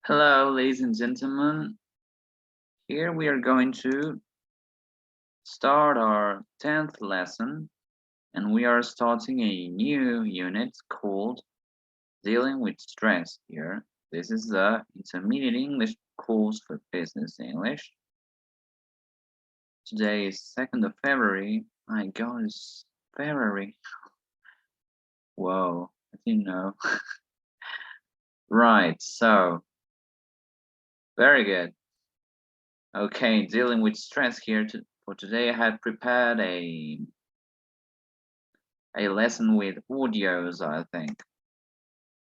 Hello, ladies and gentlemen. Here we are going to start our 10th lesson, and we are starting a new unit called Dealing with Stress here. This is the Intermediate English course for Business English. Today is 2nd of February. My God, it's February. Whoa, I didn't know. Right, so, very good. Okay, dealing with stress here for today. I have prepared a lesson with audios, I think.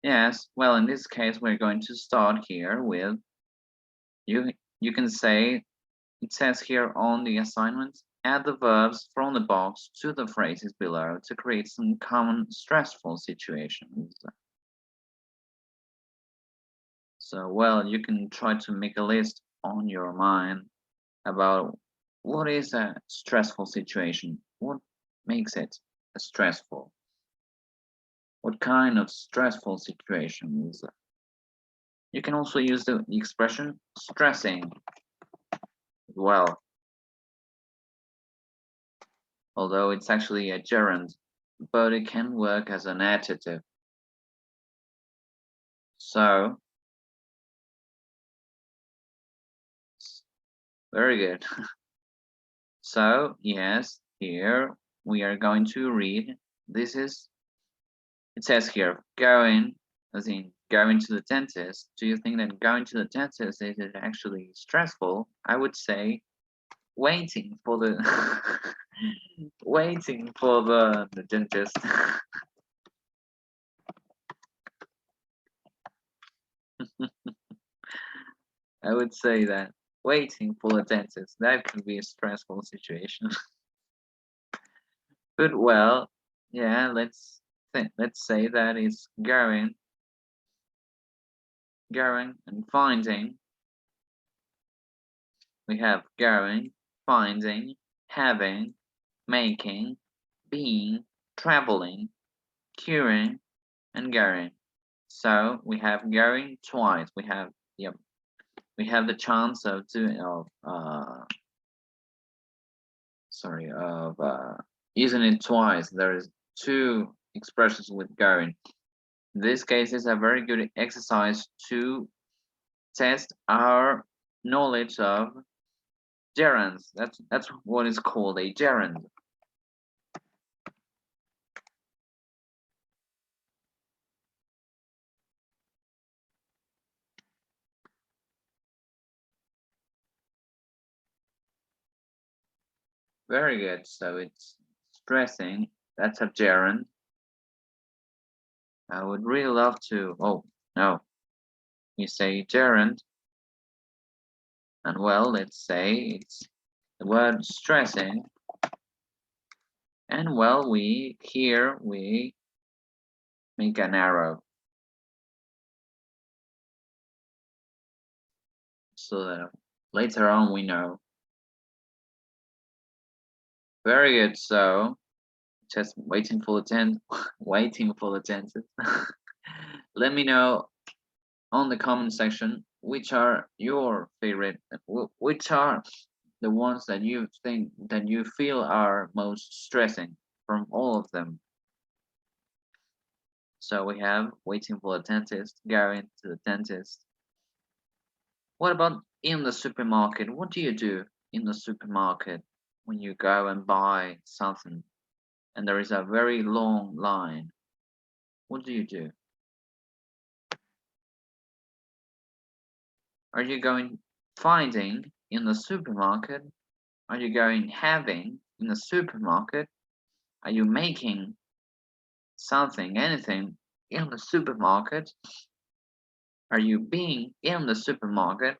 Yes, well, in this case, we're going to start here with, you can say, it says here on the assignment, add the verbs from the box to the phrases below to create some common stressful situations. So, well, you can try to make a list on your mind about what is a stressful situation, what makes it stressful. What kind of stressful situation is that? You can also use the expression stressing as well, although it's actually a gerund, but it can work as an adjective. So, very good. So, yes, here we are going to read. It says here, going, as in going to the dentist. Do you think that going to the dentist is actually stressful? I would say waiting for the waiting for the dentist. I would say that waiting for the dentist, that could be a stressful situation. But well, yeah, let's say that it's going and finding. We have going, finding, having, making, being, traveling, queuing, and going. So we have going twice. We have the chance of using it twice. There is two expressions with going. In this case, it's a very good exercise to test our knowledge of gerunds. That's what is called a gerund. Very good. So it's stressing. That's a gerund. I would really love to. Oh no, you say gerund, and well, let's say it's the word stressing. And well, we make an arrow so that later on we know. Very good. So just waiting for the waiting for the dentist. Let me know on the comment section which are your favorite, which are the ones that you think that you feel are most stressing from all of them. So we have waiting for the dentist, going to the dentist. What about in the supermarket? What do you do in the supermarket when you go and buy something and there is a very long line? What do you do? Are you going finding in the supermarket? Are you going having in the supermarket? Are you making something, anything in the supermarket? Are you being in the supermarket?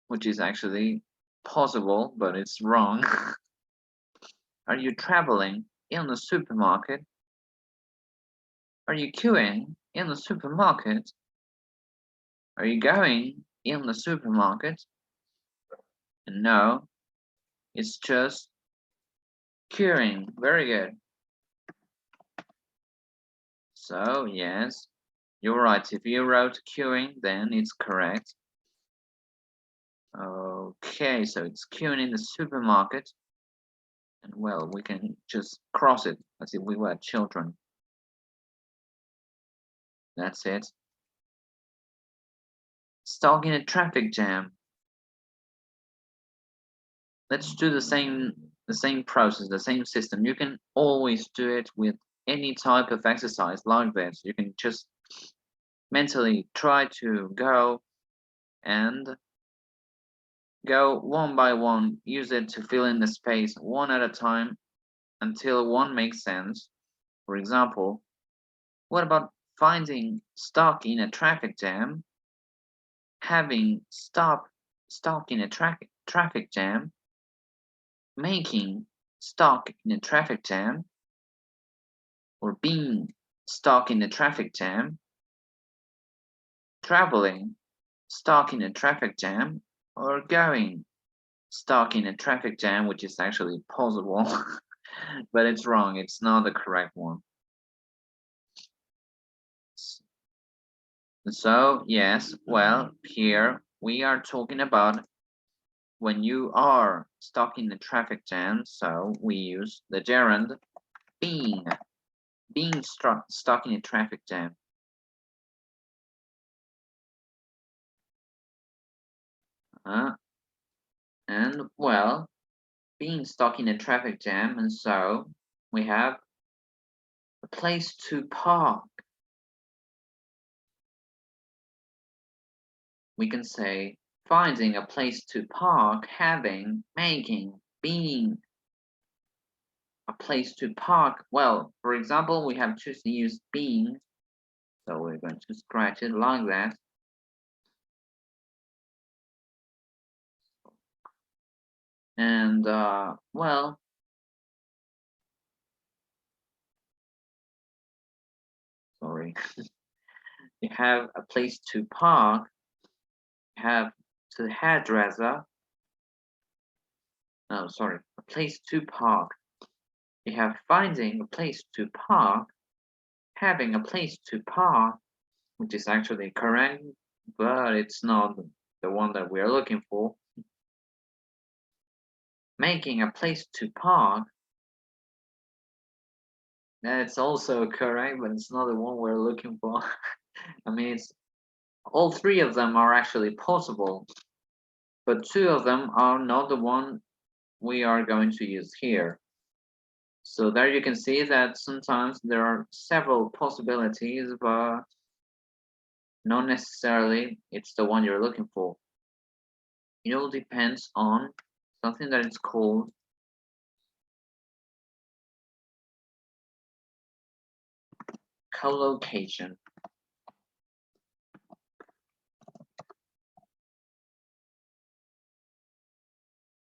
Which is actually possible, but it's wrong. Are you traveling in the supermarket? Are you queuing in the supermarket? Are you going in the supermarket? And no, it's just queuing. Very good. So, yes, You're right. If you wrote queuing, then it's correct. Okay, so it's queuing in the supermarket. And well, we can just cross it as if we were children. That's it. Stuck in a traffic jam. Let's do the same process, the same system. You can always do it with any type of exercise like this. You can just mentally try to go and go one by one, use it to fill in the space one at a time until one makes sense. For example, what about finding stuck in a traffic jam, having stuck in a traffic jam, making stuck in a traffic jam, or being stuck in a traffic jam, traveling stuck in a traffic jam, or going stuck in a traffic jam, which is actually possible, but it's wrong. It's not the correct one. So, yes, well, here we are talking about when you are stuck in a traffic jam. So we use the gerund being, stuck in a traffic jam. And well, being stuck in a traffic jam, and so we have a place to park. We can say finding a place to park, having, making, being a place to park. Well, for example, we have to use being, so we're going to scratch it like that. And well, sorry, you have a place to park, you have to hairdresser. No, sorry, a place to park. You have finding a place to park, having a place to park, which is actually correct, but it's not the one that we are looking for. Making a place to park, that's also correct, but it's not the one we're looking for. I mean, it's all three of them are actually possible, but two of them are not the one we are going to use here. So there you can see that sometimes there are several possibilities, but not necessarily it's the one you're looking for. It all depends on something that is called collocation.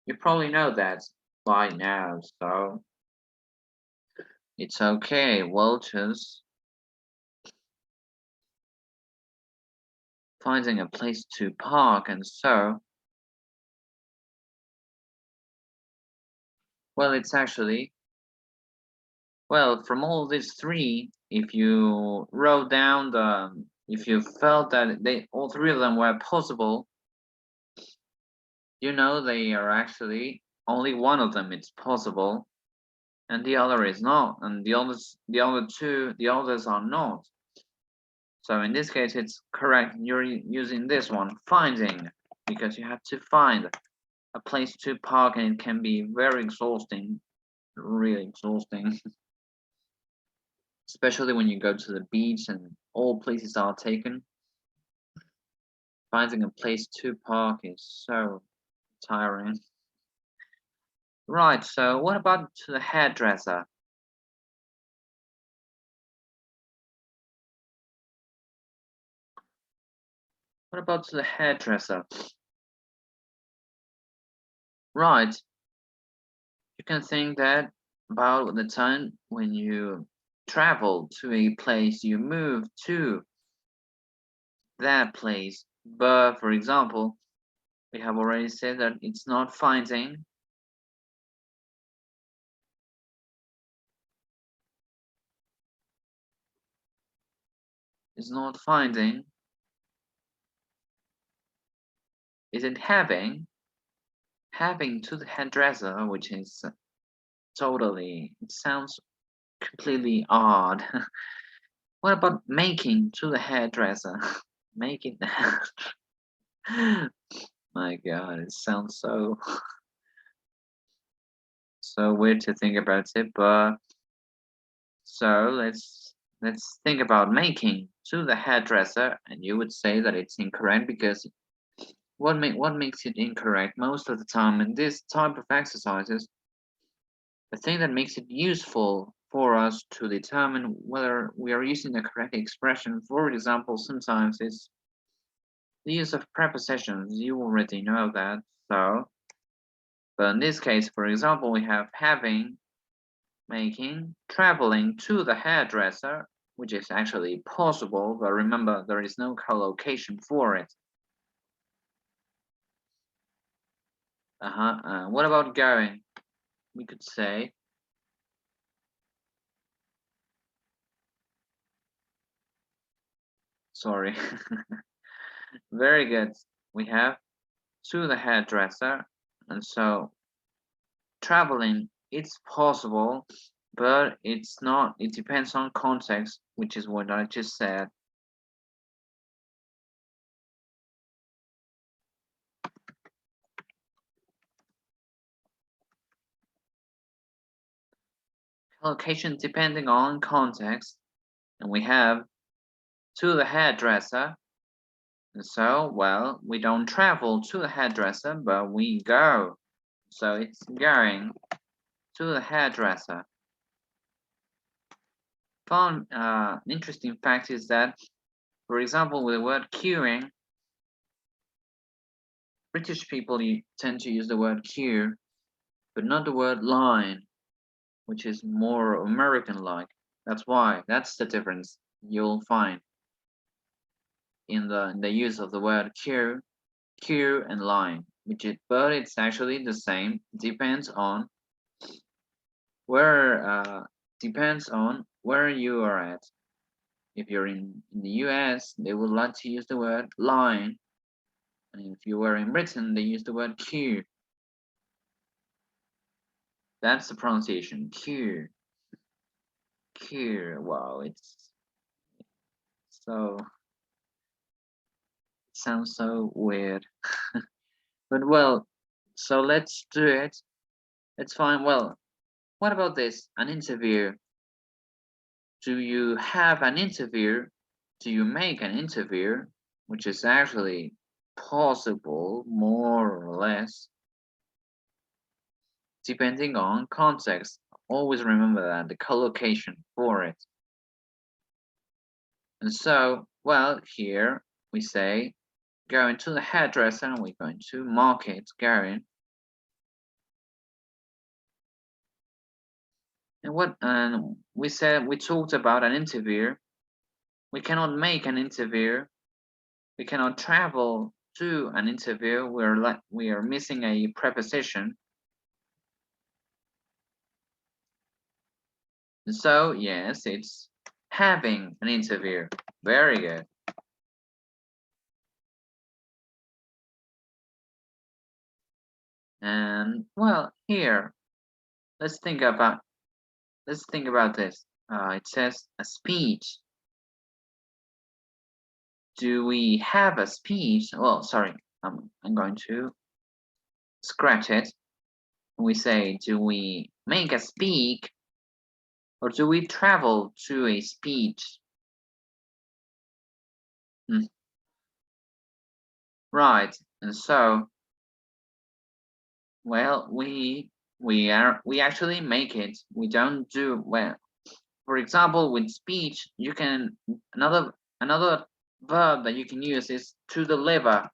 You probably know that by now, so it's okay. Well, just finding a place to park, and so, well, it's actually, well, from all these three, if you wrote down if you felt that all three of them were possible, you know they are actually only one of them it's possible, and the other is not, and the others are not. So in this case, it's correct. You're using this one, finding, because you have to find a place to park, and it can be very exhausting, really exhausting, especially when you go to the beach and all places are taken. Finding a place to park is so tiring. Right, so what about to the hairdresser? What about to the hairdresser? Right, you can think that about the time when you travel to a place, you move to that place. But for example, we have already said that it's not finding. Is not finding. Is it having? Having to the hairdresser, which is totally, it sounds completely odd. What about making to the hairdresser? Making that. My God, it sounds so weird to think about it, but so let's think about making to the hairdresser, and you would say that it's incorrect because what makes it incorrect most of the time in this type of exercises, the thing that makes it useful for us to determine whether we are using the correct expression, for example, sometimes it's the use of prepositions. You already know that. So, but in this case, for example, we have having, making, traveling to the hairdresser, which is actually possible, but remember there is no collocation for it. What about going? We could say sorry. Very good. We have to the hairdresser, and so traveling it's possible, but it's not. It depends on context, which is what I just said. Location depending on context, and we have to the hairdresser. And so, well, we don't travel to the hairdresser, but we go. So it's going to the hairdresser. Fun, interesting fact is that, for example, with the word queuing, British people tend to use the word queue, but not the word line, which is more American-like. That's why. That's the difference you'll find in the use of the word queue and line, but it's actually the same. Depends on where you are at. If you're in the US, they would like to use the word line, and if you were in Britain, they use the word queue. That's the pronunciation, queue. Queue. Wow, it's so it sounds so weird. But well, so let's do it. It's fine. Well, what about this? An interview. Do you have an interview? Do you make an interview? Which is actually possible, more or less, depending on context. Always remember that, the collocation for it. And so, well, here we say going to the hairdresser and we're going to mark it going. And we talked about an interview. We cannot make an interview. We cannot travel to an interview. We are missing a preposition. And so yes, it's having an interview. Very good. And well, here, let's think about this. It says a speech. Do we have a speech? Well, sorry, I'm going to scratch it. We say, do we make a speak or do we travel to a speech? Right, and so, well, we actually make it. We don't do well. For example, with speech, you can another verb that you can use is to deliver.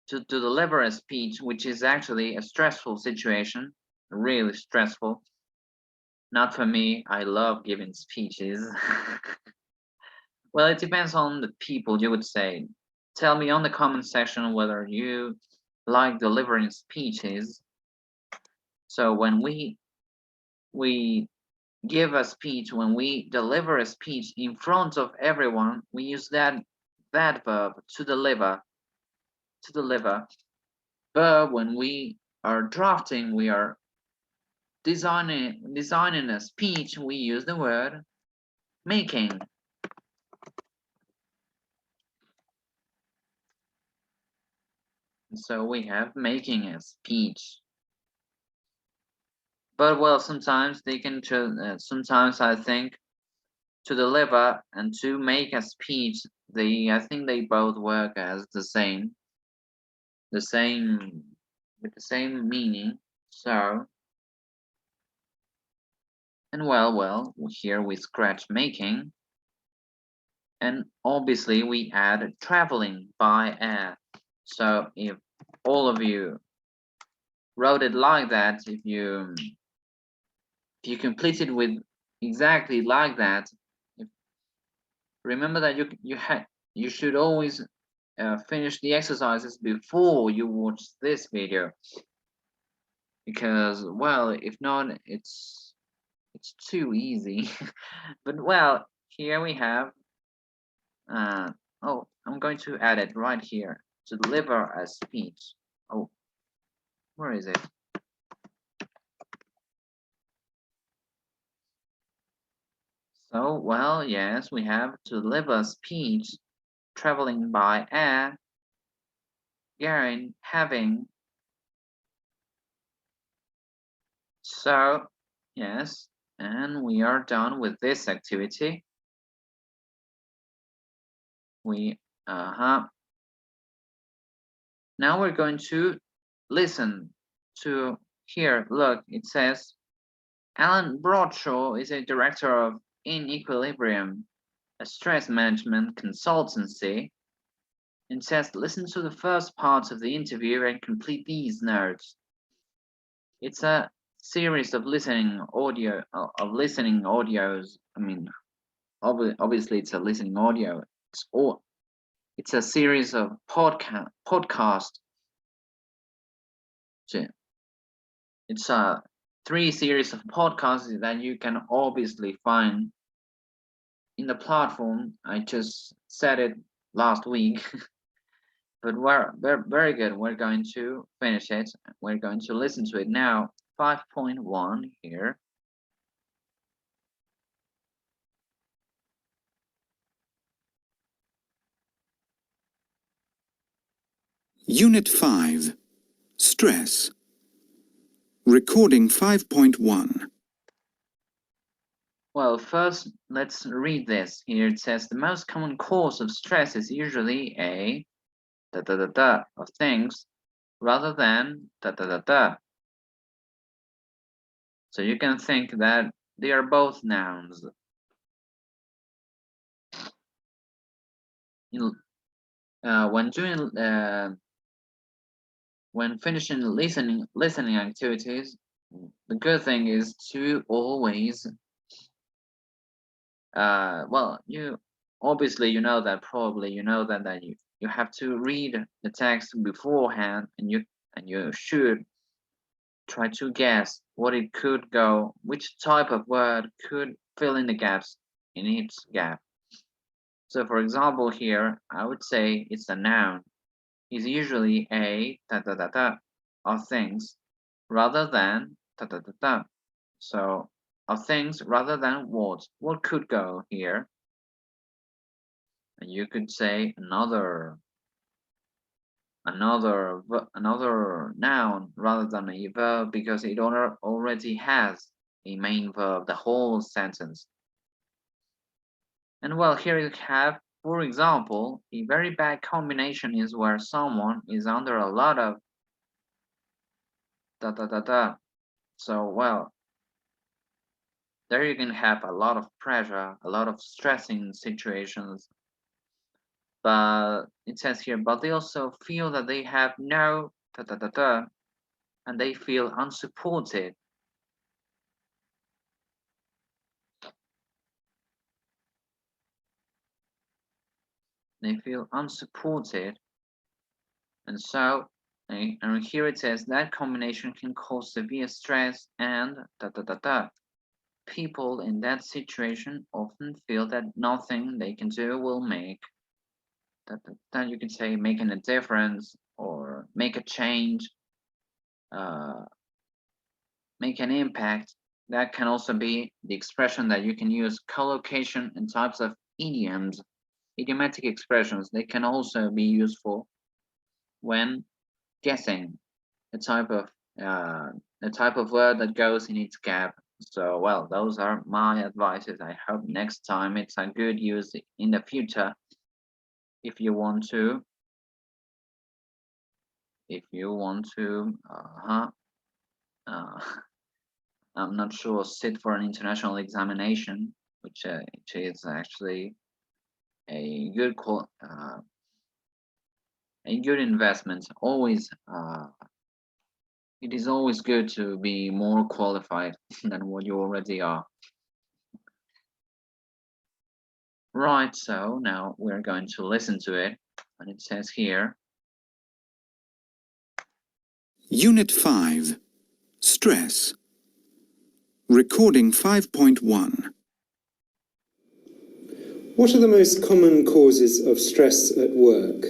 To deliver a speech, which is actually a stressful situation, really stressful. Not for me. I love giving speeches. Well, it depends on the people, you would say. Tell me on the comment section whether you like delivering speeches. So when we give a speech, when we deliver a speech in front of everyone, we use that verb to deliver. To deliver. But when we are drafting, we are designing a speech, we use the word making. So we have making a speech. But well, sometimes they can. Sometimes I think to deliver and to make a speech, I think they both work as the same, with the same meaning. So, and well, here we scratch making, and obviously we add traveling by air. So if all of you wrote it like that, if you complete it with exactly like that, remember that you should always finish the exercises before you watch this video, because well, if not, it's too easy. But well, here we have oh, I'm going to add it right here, to deliver a speech. Oh, where is it? So well, yes, we have to deliver a speech traveling by air, having. So yes, and we are done with this activity. We Now we're going to listen to here. Look, it says Alan Broadshaw is a director of In Equilibrium, a stress management consultancy. It says listen to the first parts of the interview and complete these notes. It's a series of listening audios. I mean, obviously it's a listening audio. It's a series of podcast. It's a 3 series of podcasts that you can obviously find in the platform. I just said it last week, but we're very good. We're going to finish it. We're going to listen to it now. 5.1 here. Unit 5. Stress. Recording 5.1. Well, first, let's read this. Here it says the most common cause of stress is usually a of things rather than So you can think that they are both nouns. When finishing listening activities, the good thing is to always well, you obviously you know that you have to read the text beforehand, and you should try to guess what it could go, which type of word could fill in the gaps in each gap. So for example, here I would say it's a noun. Is usually a of things rather than So of things rather than what. What could go here? And you could say another noun rather than a verb, because it already has a main verb, the whole sentence. And well, here you have, for example, a very bad combination is where someone is under a lot of So well, there you can have a lot of pressure, a lot of stressing situations. But it says here, but they also feel that they have no and they feel unsupported. They feel unsupported, and so and here it says that combination can cause severe stress and people in that situation often feel that nothing they can do will make that you can say making a difference or make a change, uh, make an impact. That can also be the expression that you can use collocation and types of idioms, idiomatic expressions. They can also be useful when guessing the type of word that goes in its gap. So, well, those are my advices. I hope next time it's a good use in the future. If you want to, I'm not sure, sit for an international examination, which is actually a good a good investment. Always, it is always good to be more qualified than what you already are. Right, so now we're going to listen to it, and it says here. Unit 5. Stress. Recording 5.1. What are the most common causes of stress at work?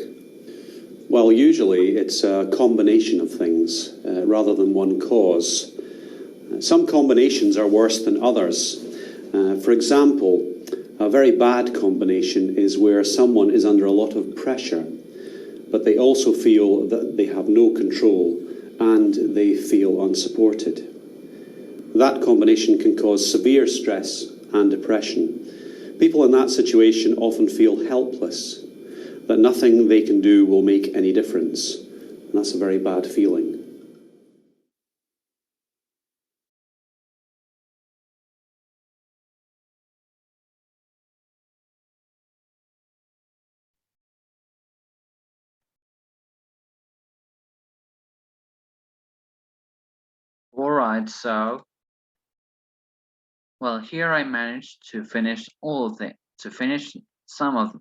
Well, usually it's a combination of things rather than one cause. Some combinations are worse than others. For example, a very bad combination is where someone is under a lot of pressure, but they also feel that they have no control and they feel unsupported. That combination can cause severe stress and depression. People in that situation often feel helpless, that nothing they can do will make any difference. And that's a very bad feeling. All right, so well, here I managed to finish all of the to finish some of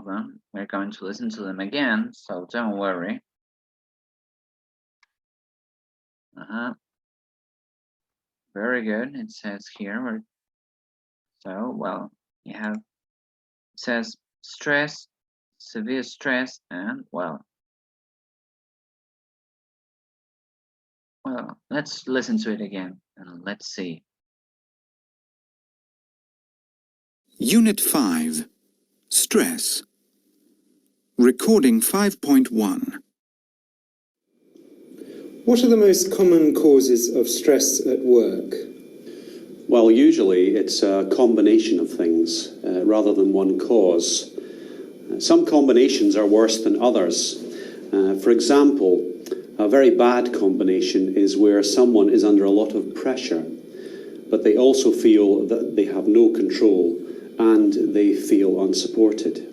them. We're going to listen to them again, so don't worry. Very good. It says here. So well, you have it says stress, severe stress, and well, let's listen to it again and let's see. Unit 5. Stress. Recording 5.1. What are the most common causes of stress at work? Well, usually it's a combination of things rather than one cause. Some combinations are worse than others. For example, a very bad combination is where someone is under a lot of pressure, but they also feel that they have no control and they feel unsupported.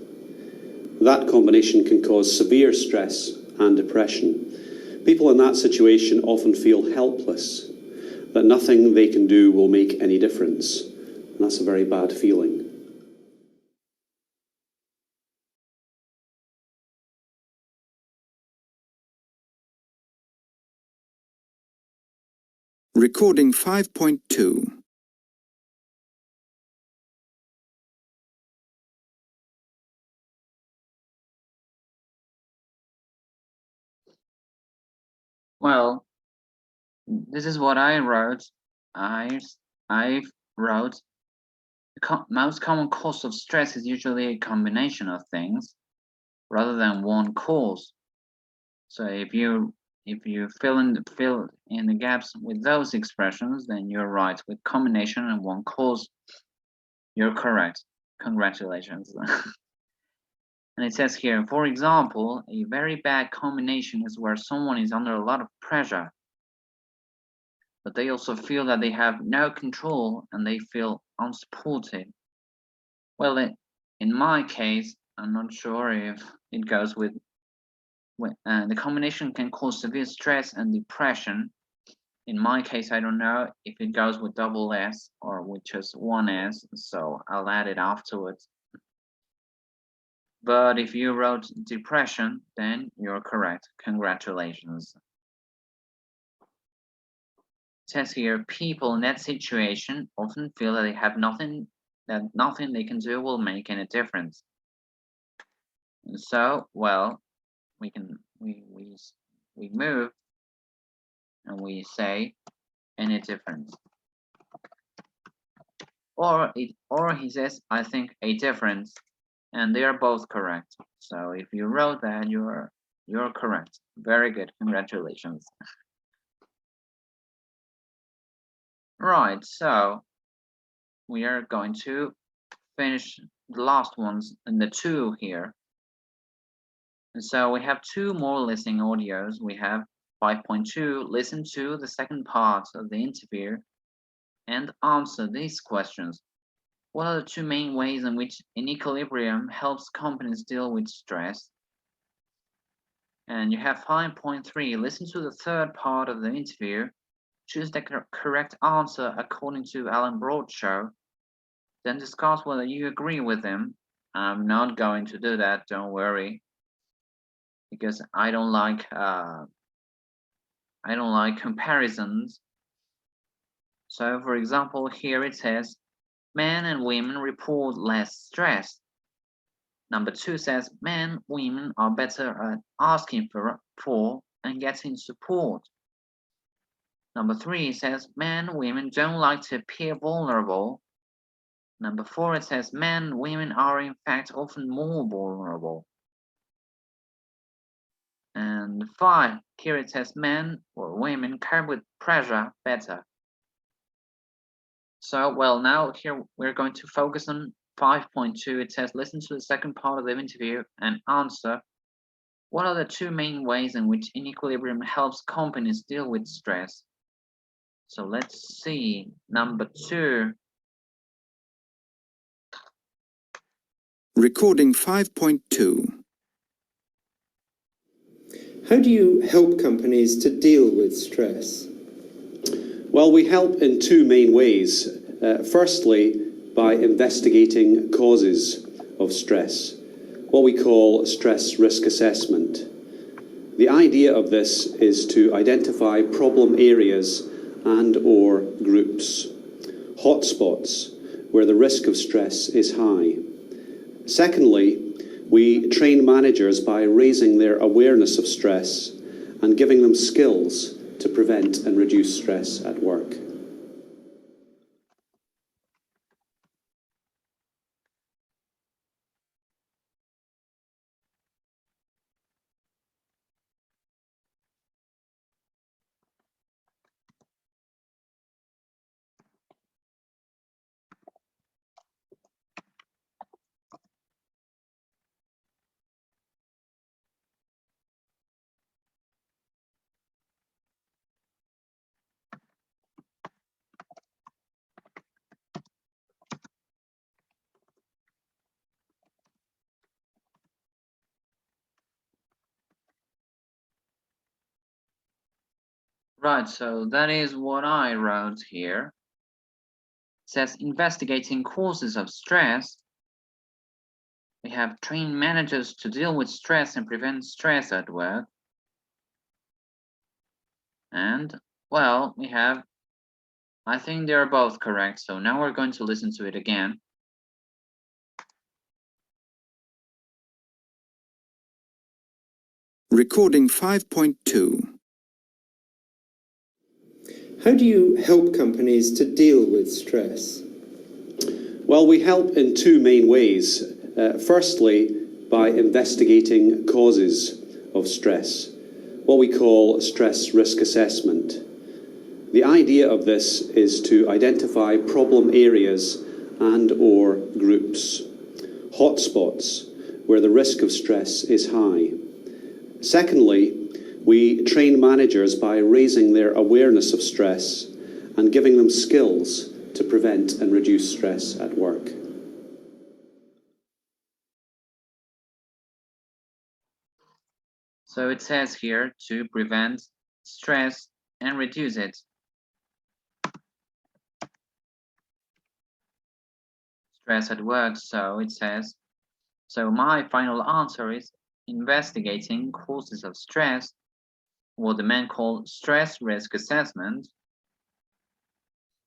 That combination can cause severe stress and depression. People in that situation often feel helpless, that nothing they can do will make any difference. And that's a very bad feeling. Recording 5.2. Well, this is what I wrote. I wrote the most common cause of stress is usually a combination of things rather than one cause. So if you fill in the gaps with those expressions, then you're right. With combination and one cause, you're correct. Congratulations. And it says here, for example, a very bad combination is where someone is under a lot of pressure, but they also feel that they have no control and they feel unsupported. Well, in my case, I'm not sure if it goes with the combination can cause severe stress and depression. In my case, I don't know if it goes with double S or with just one S, so I'll add it afterwards. But if you wrote depression, then you're correct. Congratulations. It says here, people in that situation often feel that they have nothing, that nothing they can do will make any difference. And so, well, we move and we say any difference. Or he says, I think a difference, and they are both correct. So if you wrote that, you're correct. Very good, congratulations. Right, so we are going to finish the last ones and the two here. And so we have two more listening audios. We have 5.2, listen to the second part of the interview and answer these questions. What are the two main ways in which in equilibrium helps companies deal with stress? And you have 5.3, listen to the third part of the interview, choose the correct answer according to Alan Broadshaw, then discuss whether you agree with him. I'm not going to do that, don't worry, because I don't like comparisons. So for example, here it says, men and women report less stress. Number 2 says, men, women are better at asking for and getting support. Number 3 says, men, women don't like to appear vulnerable. Number 4, it says, men, women are in fact often more vulnerable. And 5, here it says, men or women cope with pressure better. So, well, now here we're going to focus on 5.2. It says, listen to the second part of the interview and answer. What are the two main ways in which in equilibrium helps companies deal with stress? So let's see. Number 2. Recording 5.2. How do you help companies to deal with stress? Well, we help in two main ways. Firstly, by investigating causes of stress, what we call stress risk assessment. The idea of this is to identify problem areas and/or groups, hotspots where the risk of stress is high. Secondly, we train managers by raising their awareness of stress and giving them skills to prevent and reduce stress at work. Right, so that is what I wrote here. It says investigating causes of stress. We have trained managers to deal with stress and prevent stress at work. And, well, we have, I think they're both correct. So now we're going to listen to it again. Recording 5.2. How do you help companies to deal with stress? Well, we help in two main ways. Firstly, by investigating causes of stress, what we call stress risk assessment. The idea of this is to identify problem areas and/or groups, hotspots where the risk of stress is high. Secondly, we train managers by raising their awareness of stress and giving them skills to prevent and reduce stress at work. So it says here to prevent stress and reduce it. Stress at work, so it says, so my final answer is investigating causes of stress, what the men call stress risk assessment,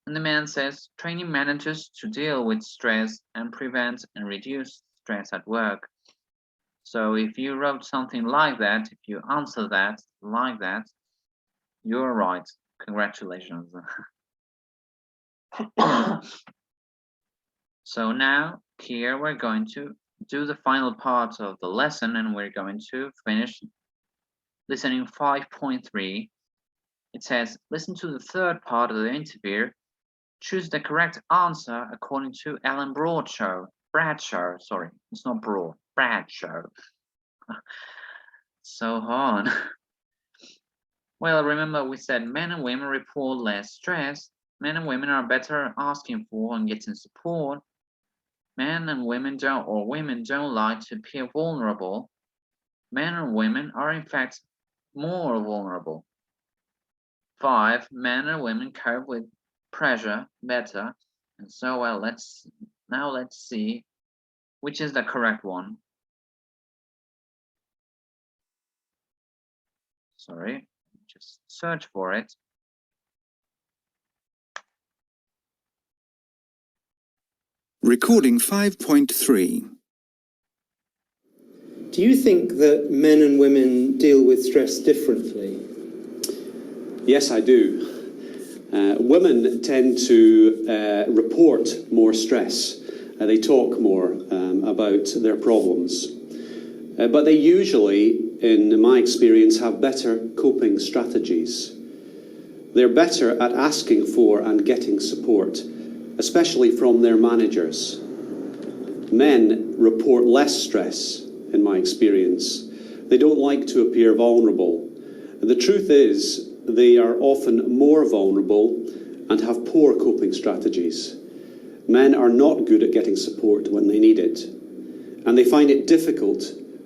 And the man says, training managers to deal with stress and prevent and reduce stress at work. So if you wrote something like that, if you answer that like that, you're right. Congratulations. So now here we're going to do the final part of the lesson, and we're going to finish listening 5.3. It says, listen to the third part of the interview. Choose the correct answer according to Alan Bradshaw. Sorry, it's not Broad, Bradshaw. So hard. Well, remember we said men and women report less stress. Men and women are better asking for and getting support. Men and women don't like to appear vulnerable. Men and women are in fact more vulnerable. 5. Men and women cope with pressure better. And so, well, let's see which is the correct one. Sorry, just search for it. Recording 5.3. Do you think that men and women deal with stress differently? Yes, I do. Women tend to report more stress. They talk more about their problems. But they usually, in my experience, have better coping strategies. They're better at asking for and getting support, especially from their managers. Men report less stress, in my experience. They don't like to appear vulnerable. The truth is, they are often more vulnerable and have poor coping strategies. Men are not good at getting support when they need it, and they find it difficult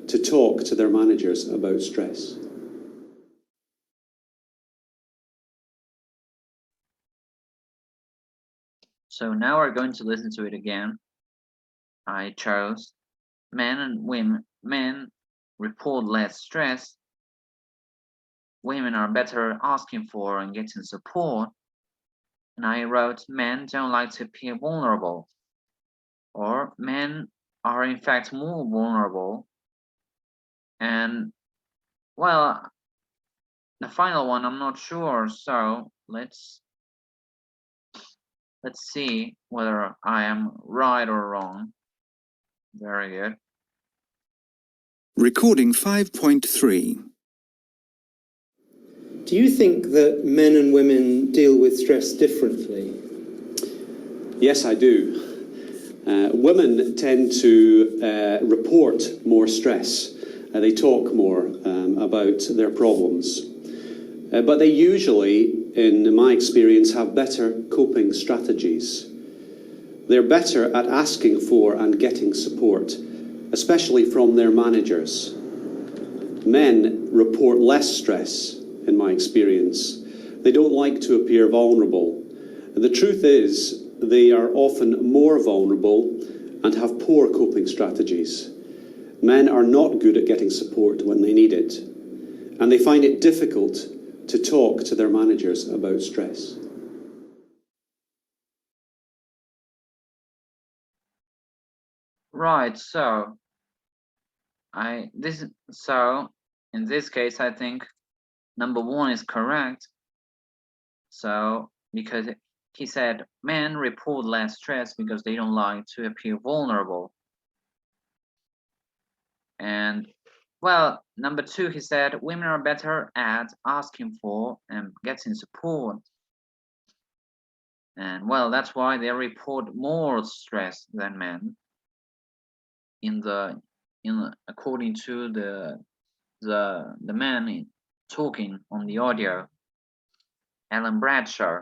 to talk to their managers about stress. So now we're going to listen to it again. I chose men and women. Men report less stress. Women are better asking for and getting support. And I wrote, men don't like to appear vulnerable. Or men are in fact more vulnerable. And, well, the final one, I'm not sure. So let's see whether I am right or wrong. Very good. Recording 5.3. Do you think that men and women deal with stress differently? Yes, I do. Women tend to report more stress. They talk more about their problems. But they usually, in my experience, have better coping strategies. They're better at asking for and getting support, especially from their managers. Men report less stress, in my experience. They don't like to appear vulnerable. The truth is, they are often more vulnerable and have poor coping strategies. Men are not good at getting support when they need it, and they find it difficult to talk to their managers about stress. Right, so in this case I think number 1 is correct. So because he said men report less stress because they don't like to appear vulnerable. And, well, number 2, he said women are better at asking for and getting support. And, well, that's why they report more stress than men according to the man talking on the audio, Alan Bradshaw.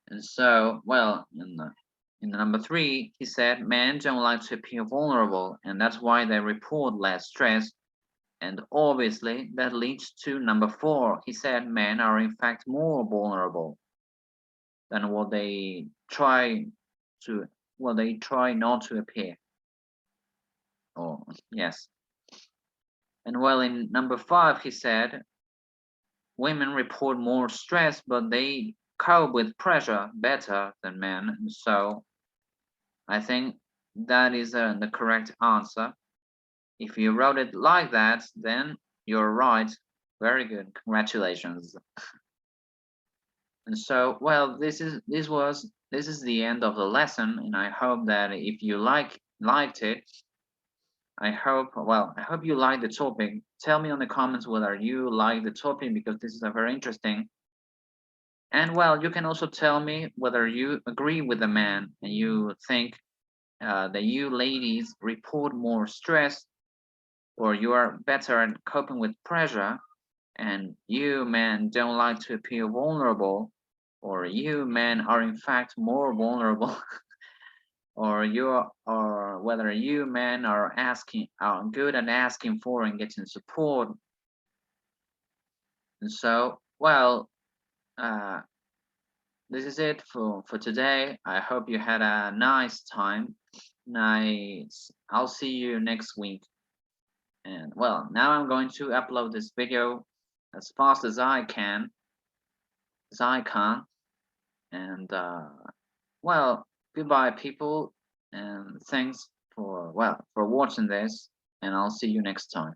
And so, well, in the number 3, he said men don't like to appear vulnerable, and that's why they report less stress. And obviously that leads to number 4. He said men are in fact more vulnerable than what they try not to appear. Oh, yes. And, well, in number 5, he said women report more stress, but they cope with pressure better than men. And so I think that is the correct answer. If you wrote it like that, then you're right. Very good. Congratulations. And so, well, this is the end of the lesson, and I hope that if you liked it, I hope you like the topic. Tell me on the comments whether you like the topic, because this is a very interesting. And well, you can also tell me whether you agree with the man and you think that you ladies report more stress, or you are better at coping with pressure, and you men don't like to appear vulnerable, or you men are in fact more vulnerable, or whether you men are good at asking for and getting support. And so, well, uh, this is it for today. I hope you had a nice time. Nice. I'll see you next week. And well, now I'm going to upload this video as fast as I can, and well, goodbye people, and thanks for watching this, and I'll see you next time.